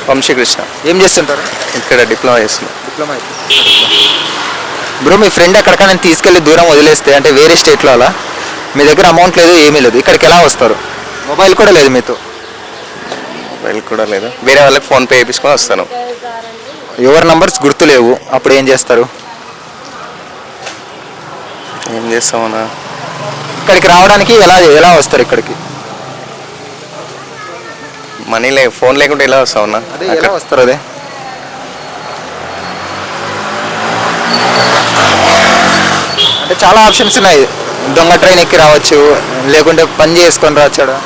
వంశీకృష్ణ. ఏం చేస్తుంటారు? ఇక్కడ డిప్లొమా చేస్తున్నాం. డిప్లొమా. బ్రో మీ ఫ్రెండ్ ఎక్కడికైనా తీసుకెళ్ళి దూరం వదిలేస్తే అంటే వేరే స్టేట్లో అలా మీ దగ్గర అమౌంట్ లేదు ఏమీ లేదు ఇక్కడికి ఎలా వస్తారు? మొబైల్ కూడా లేదు మీతో? మొబైల్ కూడా లేదు, వేరే వాళ్ళకి ఫోన్పే చేయించుకొని వస్తాను. ఎవరి నంబర్స్ గుర్తులేవు అప్పుడు ఏం చేస్తారు? ఏం చేస్తామన్నా, ఇక్కడికి రావడానికి ఎలా ఎలా వస్తారు ఇక్కడికి? మనీ ఫోన్ లేకుంటే ఎలా వస్తామన్నా? అదే ఎలా వస్తారు? అదే అంటే చాలా ఆప్షన్స్ ఉన్నాయి. దొంగ ట్రైన్ ఎక్కి రావచ్చు, లేకుంటే పని చేసుకొని రావచ్చు.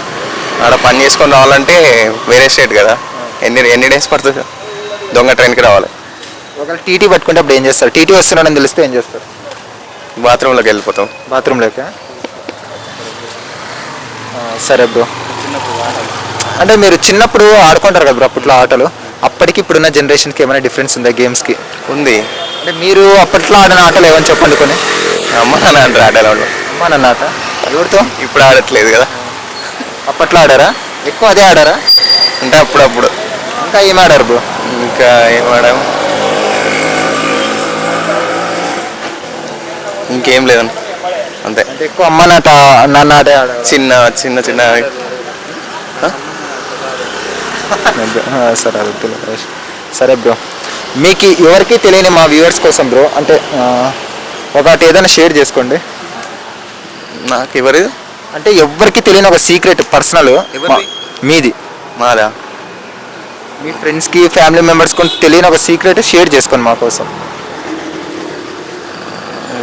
ఆడ పని చేసుకొని రావాలంటే వేరే స్టేట్ కదా, ఎన్ని డేస్ పడుతుంది దొంగ ట్రైన్కి రావాలి. ఒకవేళ టీటీ పట్టుకుంటే అప్పుడు ఏం చేస్తారు? టీటీ వస్తున్నాడని తెలిస్తే ఏం చేస్తారు? బాత్రూంలోకి వెళ్ళిపోతాం. బాత్రూంలోకి? సరే బ్రో. అంటే మీరు చిన్నప్పుడు ఆడుకుంటారు కదా బ్రో అప్పట్లో ఆటలు, అప్పటికి ఇప్పుడున్న జనరేషన్కి ఏమైనా డిఫరెన్స్ ఉందా గేమ్స్కి? ఉంది. అంటే మీరు అప్పట్లో ఆడిన ఆటలు ఏమని చెప్పండి కొన్ని. అమ్మ నాన్న ఆడేవాళ్ళు. అమ్మా నాన్న ఆట ఎవరితో? ఇప్పుడు ఆడట్లేదు కదా. అప్పట్లో ఆడారా? ఎక్కువ అదే ఆడారా? అంటే అప్పుడప్పుడు. ఇంకా ఏం ఆడారు బ్రో? ఇంకా ఏం ఆడాము, ఇంకేం లేదండి అంతే. అంటే ఎక్కువ అమ్మ నాన్న ఆడే ఆడారు. చిన్న చిన్న చిన్న సరే సరే బ్రో. మీకు ఎవరికి తెలియని మా వ్యూవర్స్ కోసం బ్రో అంటే ఒకటి ఏదైనా షేర్ చేసుకోండి. నాకు ఎవరి అంటే ఎవరికి తెలియని ఒక సీక్రెట్ పర్సనల్ మీది. మాదా? మీ ఫ్రెండ్స్కి ఫ్యామిలీ మెంబర్స్ కొని తెలియని ఒక సీక్రెట్ షేర్ చేసుకోండి మా కోసం.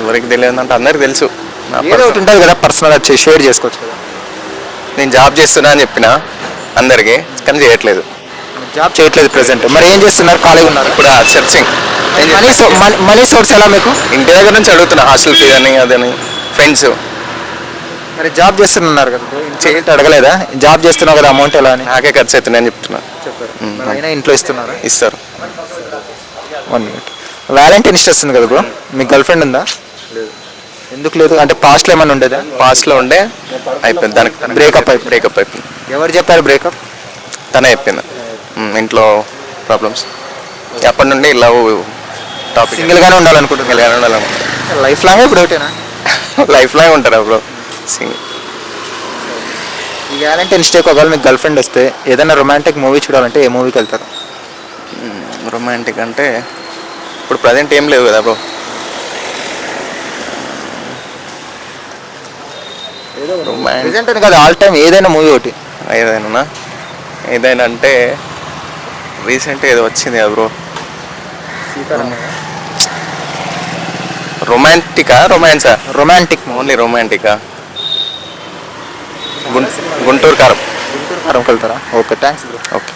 ఎవరికి తెలియదంటే అందరికి తెలుసు. ఏదో ఒకటి ఉంటుంది కదా పర్సనల్ వచ్చి షేర్ చేసుకోవచ్చు కదా. నేను జాబ్ చేస్తున్నా అని చెప్పిన అందరికి, కానీ చేయట్లేదు. జాబ్ చేయట్లేదు ప్రెసెంట్. మరి ఏం చేస్తున్నారు? ఖాళీగా ఉన్నారు ఇప్పుడు సెర్చింగ్. మనీ సోర్స్ ఎలా మీకు? ఇంటి దగ్గర నుంచి అడుగుతున్నా, హాస్టల్ ఫీజ్ అని అదని ఫ్రెండ్స్. మరి జాబ్ చేస్తున్నారు కదా, చేయండి అడగలేదా? జాబ్ చేస్తున్నావు కదా అమౌంట్ ఎలా అని? నాకే ఖర్చు అవుతుంది అని చెప్తున్నా. అయినా ఇంట్లో ఇస్తున్నారు? ఇస్తారు. 1 minute. వ్యాలంటైన్స్ వస్తుంది కదా బ్రో, మీకు గర్ల్ ఫ్రెండ్ ఉందా? ఎందుకు లేదు? అంటే పాస్ట్లో ఏమైనా ఉండేదా? పాస్ట్లో ఉండే, అయిపోయింది. దానికి బ్రేకప్ అయిపోయింది. ఎవరు చెప్పారు బ్రేకప్? తనే చెప్పింది. ఇంట్లో ప్రాబ్లమ్స్. అప్పటి నుండి లవ్ టాపిక్. సింగిల్గానే ఉండాలనుకుంటున్నాను. లైఫ్ లాంగ్ ఇప్పుడు ఒకటేనా? లైఫ్ లాంగ్ ఉంటారా బ్రో సింగిల్? ఈ వ్యాలంటైన్స్ డేకి ఒకవేళ మీకు గర్ల్ ఫ్రెండ్ వస్తే ఏదైనా రొమాంటిక్ మూవీ చూడాలంటే ఏ మూవీకి వెళ్తారు? రొమాంటిక్ అంటే ఇప్పుడు ప్రజెంట్ ఏం లేవు కదా బ్రో. ప్రెజెంట్ అని కాదు, ఆల్ టైమ్ ఏదైనా మూవీ ఒకటి. ఏదైనా అంటే రీసెంట్ ఏదో వచ్చింది కదా బ్రో, రొమాంటికా రొమాన్సా? రొమాంటిక్. ఓన్లీ రొమాంటికా? గుంటూరు కారం. గుంటూరు కారంకి వెళ్తారా? Okay, thanks bro. ఓకే.